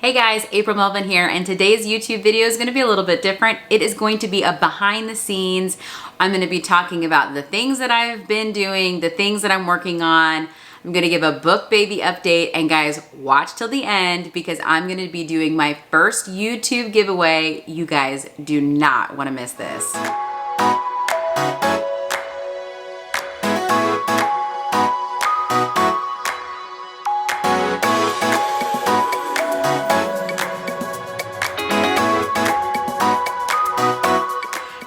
Hey guys, April Melvin here, and today's YouTube video is going to be a little bit different. It is going to be a behind the scenes. I'm going to be talking about the things that I've been doing, the things that I'm working on. I'm going to give a book baby update, and guys, watch till the end because I'm going to be doing my first YouTube giveaway. You guys do not want to miss this.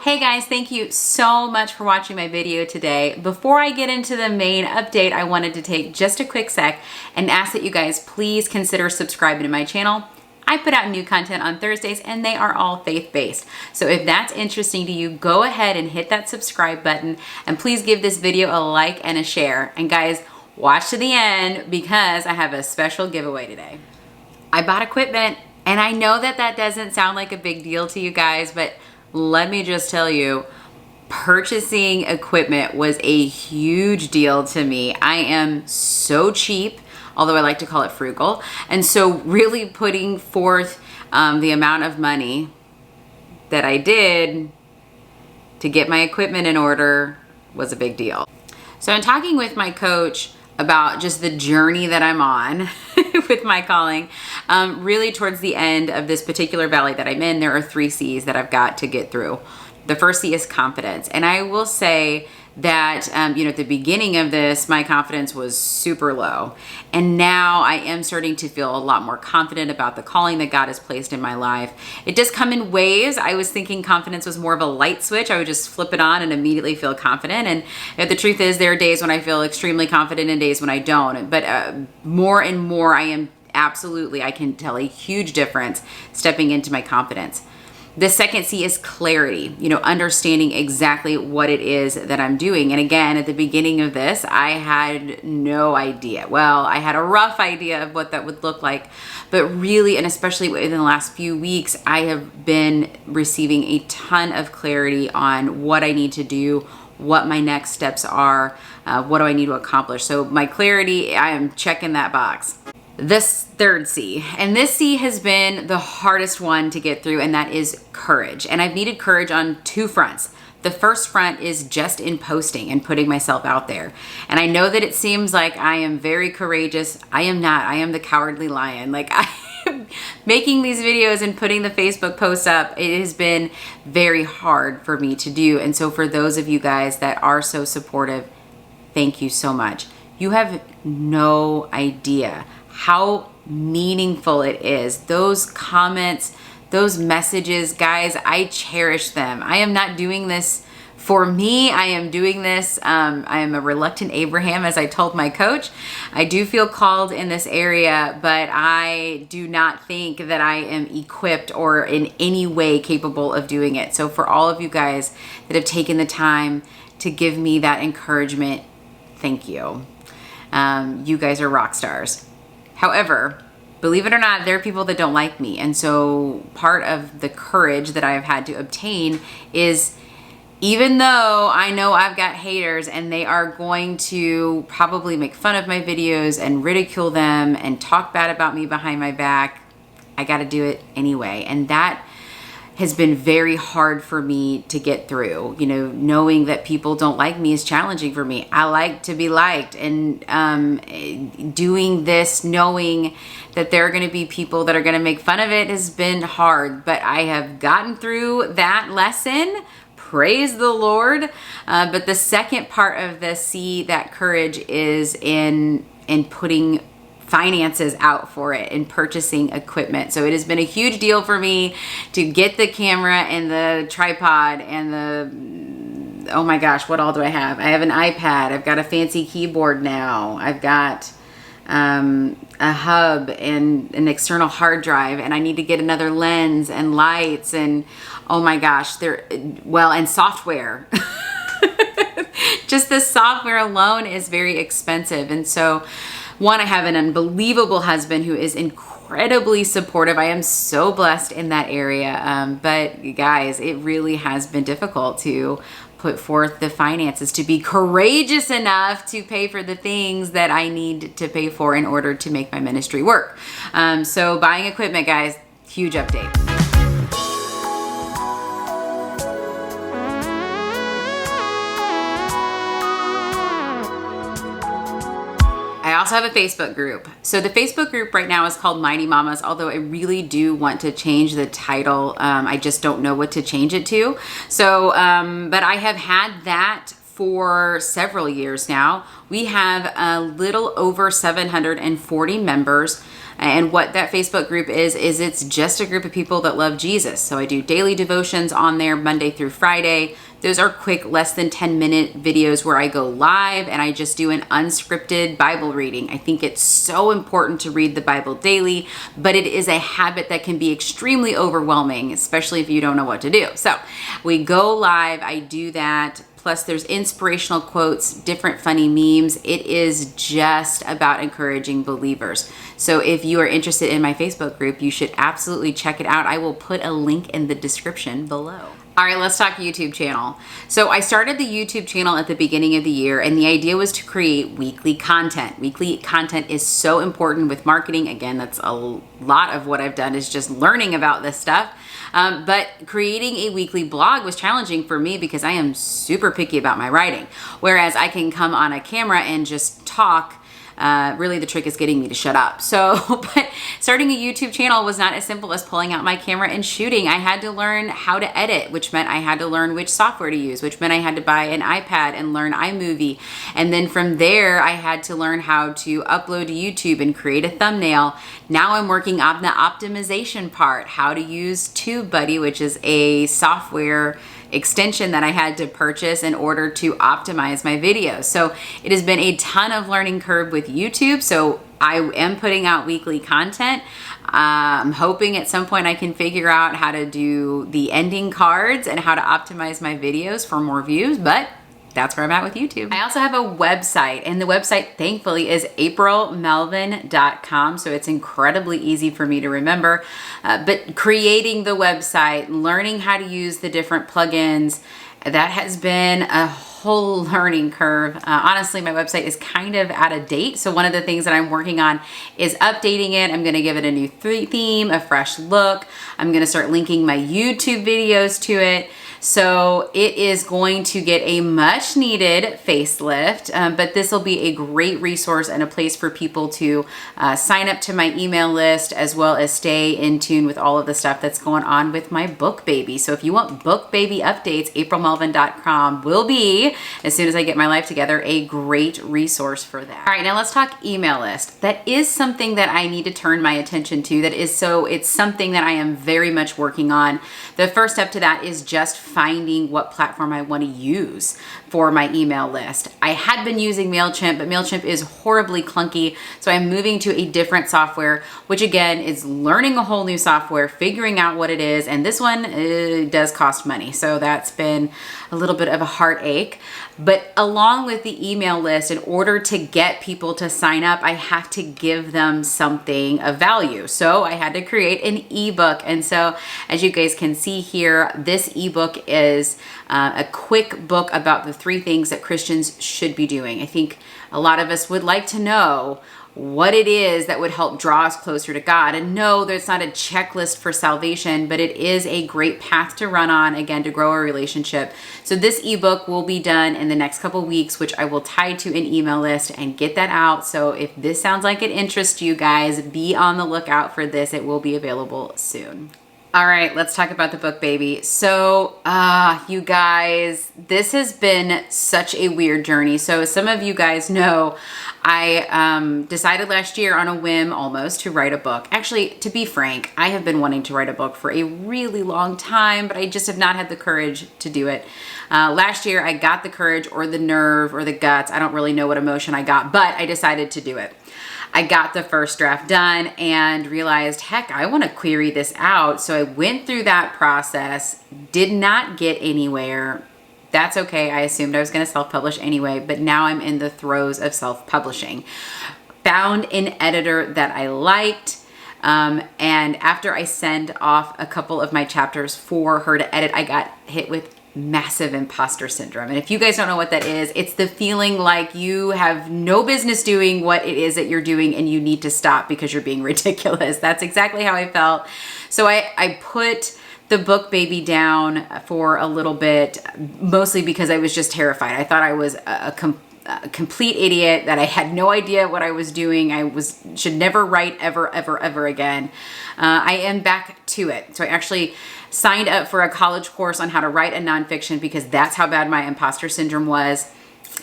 Hey guys, thank you so much for watching my video today. Before I get into the main update, I wanted to take just a quick sec and ask that you guys please consider subscribing to my channel. I put out new content on Thursdays and they are all faith-based. So if that's interesting to you, go ahead and hit that subscribe button and please give this video a like and a share. And guys, watch to the end because I have a special giveaway today. I bought equipment and I know that that doesn't sound like a big deal to you guys, but let me just tell you, purchasing equipment was a huge deal to me. I am so cheap, although I like to call it frugal. And so really putting forth the amount of money that I did to get my equipment in order was a big deal. So I'm talking with my coach about just the journey that I'm on with my calling. Really towards the end of this particular valley that I'm in, there are 3 C's that I've got to get through. The first C is confidence. And I will say that, at the beginning of this, my confidence was super low. And now I am starting to feel a lot more confident about the calling that God has placed in my life. It does come in waves. I was thinking confidence was more of a light switch. I would just flip it on and immediately feel confident. And the truth is there are days when I feel extremely confident and days when I don't. But more and more I can tell a huge difference stepping into my confidence. The second C is clarity, understanding exactly what it is that I'm doing. And again, at the beginning of this, I had no idea. Well, I had a rough idea of what that would look like, but really, and especially within the last few weeks, I have been receiving a ton of clarity on what I need to do, what my next steps are, what do I need to accomplish. So my clarity, I am checking that box. This third C, and this C has been the hardest one to get through, and that is courage. And I've needed courage on 2 fronts. The first front is just in posting and putting myself out there. And I know that it seems like I am very courageous. I am not. I am the cowardly lion. Like making these videos and putting the Facebook posts up, it has been very hard for me to do. And so for those of you guys that are so supportive, thank you so much. You have no idea how meaningful it is. Those comments, those messages, guys, I cherish them. I am not doing this for me. I am doing this. I am a reluctant Abraham, as I told my coach. I do feel called in this area, but I do not think that I am equipped or in any way capable of doing it. So for all of you guys that have taken the time to give me that encouragement, thank you. You guys are rock stars. However, believe it or not, there are people that don't like me. And so part of the courage that I've had to obtain is, even though I know I've got haters and they are going to probably make fun of my videos and ridicule them and talk bad about me behind my back, I got to do it anyway. And that has been very hard for me to get through. Knowing that people don't like me is challenging for me. I like to be liked, and doing this, knowing that there are going to be people that are going to make fun of it, has been hard, but I have gotten through that lesson. Praise the Lord. But the second part of the C, that courage, is in putting finances out for it and purchasing equipment. So it has been a huge deal for me to get the camera and the tripod and oh my gosh, what all do I have? I have an iPad. I've got a fancy keyboard now. I've got a hub and an external hard drive, and I need to get another lens and lights and oh my gosh, and software. Just the software alone is very expensive. And so one, I have an unbelievable husband who is incredibly supportive. I am so blessed in that area. But guys, it really has been difficult to put forth the finances, to be courageous enough to pay for the things that I need to pay for in order to make my ministry work. So buying equipment, guys, huge update. I also have a Facebook group. So the Facebook group right now is called Mighty Mamas, although I really do want to change the title. I just don't know what to change it to. So, but I have had that for several years now. We have a little over 740 members. And what that Facebook group is it's just a group of people that love Jesus. So I do daily devotions on there Monday through Friday. Those are quick, less than 10-minute videos where I go live and I just do an unscripted Bible reading. I think it's so important to read the Bible daily, but it is a habit that can be extremely overwhelming, especially if you don't know what to do. So we go live, I do that. Plus there's inspirational quotes, different funny memes. It is just about encouraging believers. So if you are interested in my Facebook group, you should absolutely check it out. I will put a link in the description below. All right, let's talk YouTube channel. So I started the YouTube channel at the beginning of the year, and the idea was to create weekly content. Weekly content is so important with marketing. Again, that's a lot of what I've done is just learning about this stuff. But creating a weekly blog was challenging for me because I am super picky about my writing. Whereas I can come on a camera and just talk. Really the trick is getting me to shut up. So, but starting a YouTube channel was not as simple as pulling out my camera and shooting. I had to learn how to edit, which meant I had to learn which software to use, which meant I had to buy an iPad and learn iMovie. And then from there, I had to learn how to upload to YouTube and create a thumbnail. Now I'm working on the optimization part, how to use TubeBuddy, which is a software extension that I had to purchase in order to optimize my videos. So it has been a ton of learning curve with YouTube. So I am putting out weekly content. I'm hoping at some point I can figure out how to do the ending cards and how to optimize my videos for more views, but that's where I'm at with YouTube. I also have a website, and the website, thankfully, is aprilmelvin.com. So it's incredibly easy for me to remember. But creating the website, learning how to use the different plugins, that has been a whole learning curve. Honestly, my website is kind of out of date. So one of the things that I'm working on is updating it. I'm gonna give it a new theme, a fresh look. I'm gonna start linking my YouTube videos to it. So it is going to get a much needed facelift, but this will be a great resource and a place for people to sign up to my email list, as well as stay in tune with all of the stuff that's going on with my book baby. So if you want book baby updates, aprilmelvin.com will be, as soon as I get my life together, a great resource for that. All right, now let's talk email list. That is something that I need to turn my attention to. It's something that I am very much working on. The first step to that is just finding what platform I want to use for my email list. I had been using MailChimp, but MailChimp is horribly clunky. So I'm moving to a different software, which again is learning a whole new software, figuring out what it is. And this one does cost money. So that's been a little bit of a heartache. But along with the email list, in order to get people to sign up, I have to give them something of value. So I had to create an ebook. And so as you guys can see here, this ebook is a quick book about the 3 things that Christians should be doing. I think a lot of us would like to know what it is that would help draw us closer to God. And no, there's not a checklist for salvation, but it is a great path to run on, again, to grow a relationship. So this ebook will be done in the next couple weeks, which I will tie to an email list and get that out. So if this sounds like it interests you guys, be on the lookout for this. It will be available soon. All right, let's talk about the book baby. So, you guys, this has been such a weird journey. So some of you guys know I decided last year on a whim almost to write a book. Actually, to be frank, I have been wanting to write a book for a really long time, but I just have not had the courage to do it. Last year, I got the courage or the nerve or the guts. I don't really know what emotion I got, but I decided to do it. I got the first draft done and realized, heck, I want to query this out. So I went through that process, did not get anywhere. That's okay. I assumed I was going to self-publish anyway, but now I'm in the throes of self-publishing. Found an editor that I liked. And after I send off a couple of my chapters for her to edit, I got hit with massive imposter syndrome. And if you guys don't know what that is, it's the feeling like you have no business doing what it is that you're doing and you need to stop because you're being ridiculous. That's exactly how I felt. So I put the book baby down for a little bit, mostly because I was just terrified. I thought I was a complete idiot, that I had no idea what I was doing. Should never write ever again. I am back to it. So I actually signed up for a college course on how to write a nonfiction because that's how bad my imposter syndrome was.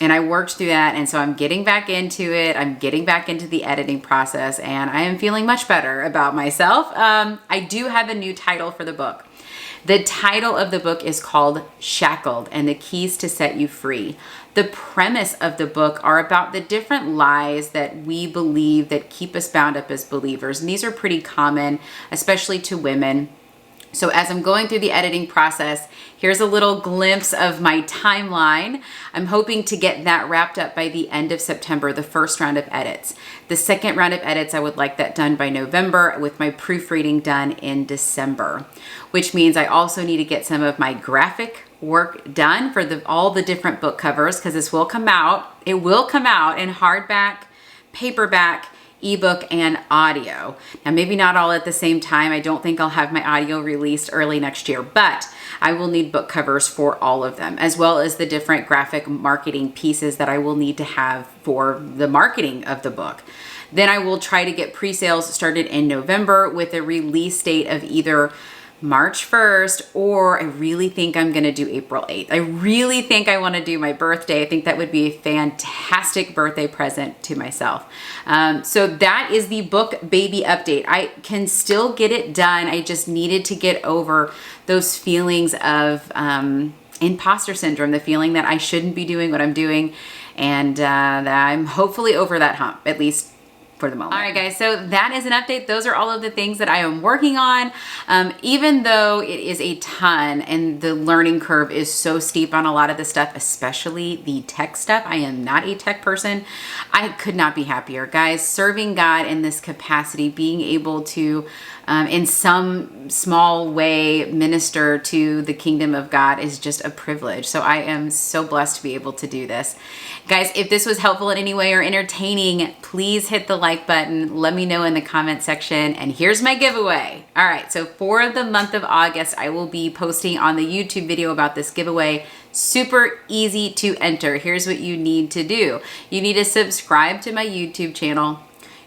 And I worked through that. And so I'm getting back into it. I'm getting back into the editing process and I am feeling much better about myself. I do have a new title for the book. The title of the book is called Shackled and the Keys to Set You Free. The premise of the book are about the different lies that we believe that keep us bound up as believers. And these are pretty common, especially to women. So as I'm going through the editing process, here's a little glimpse of my timeline. I'm hoping to get that wrapped up by the end of September, the first round of edits. The second round of edits, I would like that done by November with my proofreading done in December, which means I also need to get some of my graphic work done for all the different book covers because this will come out. It will come out in hardback, paperback, ebook, and audio. Now, maybe not all at the same time. I don't think I'll have my audio released early next year, but I will need book covers for all of them, as well as the different graphic marketing pieces that I will need to have for the marketing of the book. Then I will try to get pre-sales started in November with a release date of either March 1st, or I really think I'm going to do April 8th. I really think I want to do my birthday. I think that would be a fantastic birthday present to myself. So that is the book baby update. I can still get it done. I just needed to get over those feelings of imposter syndrome, the feeling that I shouldn't be doing what I'm doing, and that I'm hopefully over that hump, at least for the moment. All right, guys, so that is an update. Those are all of the things that I am working on. Even though it is a ton and the learning curve is so steep on a lot of the stuff, especially the tech stuff. I am not a tech person. I could not be happier, guys. Serving God in this capacity, being able to in some small way minister to the kingdom of God is just a privilege. So I am so blessed to be able to do this. Guys, if this was helpful in any way or entertaining, please hit the like button. Let me know in the comment section. And here's my giveaway. All right, so for the month of August, I will be posting on the YouTube video about this giveaway. Super easy to enter. Here's what you need to do. You need to subscribe to my YouTube channel.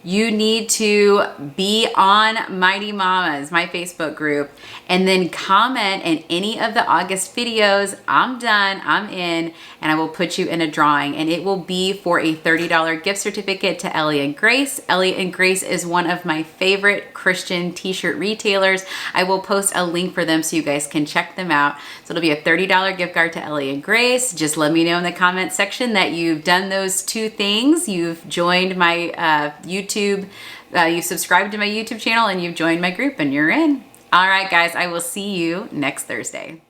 You need to be on Mighty Mamas, my Facebook group, and then comment in any of the August videos. I'm done, I'm in, and I will put you in a drawing, and it will be for a $30 gift certificate to Elly and Grace. Elly and Grace is one of my favorite Christian t-shirt retailers. I will post a link for them so you guys can check them out. So it'll be a $30 gift card to Elly and Grace. Just let me know in the comment section that you've done those two things. You've joined my YouTube, you've subscribed to my YouTube channel, and you've joined my group, and you're in. All right, guys, I will see you next Thursday.